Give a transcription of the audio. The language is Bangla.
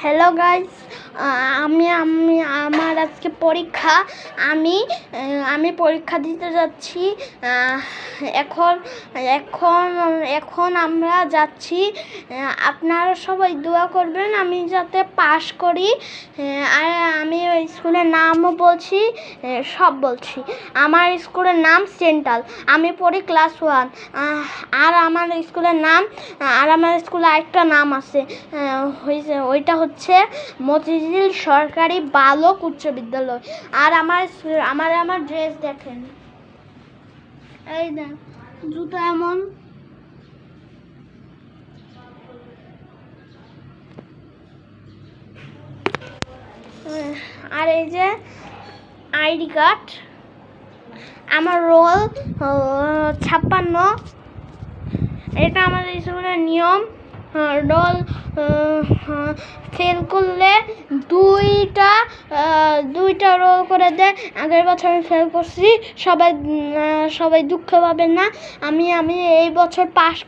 হ্যালো গাইস, আমার আজকে পরীক্ষা। আমি পরীক্ষা দিতে যাচ্ছি। এখন এখন এখন আমরা যাচ্ছি। আপনারা সবাই দোয়া করবেন আমি যাতে পাশ করি। আর আমি ওই স্কুলের নামও বলছি, সব বলছি। আমার স্কুলের নাম সেন্ট্রাল, আমি পড়ি ক্লাস 1। আর আমার স্কুলের আরেকটা নাম আছে, ওইটা হচ্ছে মতিঝিল সরকারি বালক উচ্চ বিদ্যালয়। আর আমার ড্রেস দেখেন, এই দেখ জুতো এমন। আর এই যে আইডি কার্ড, আমার রোল 56। এটা আমাদের স্কুলের নিয়ম। রোল ফেল করলে দুইটা রোল করে দেয়। আগের বছর আমি ফেল করছি, সবাই দুঃখ পাবেন না। আমি এই বছর পাস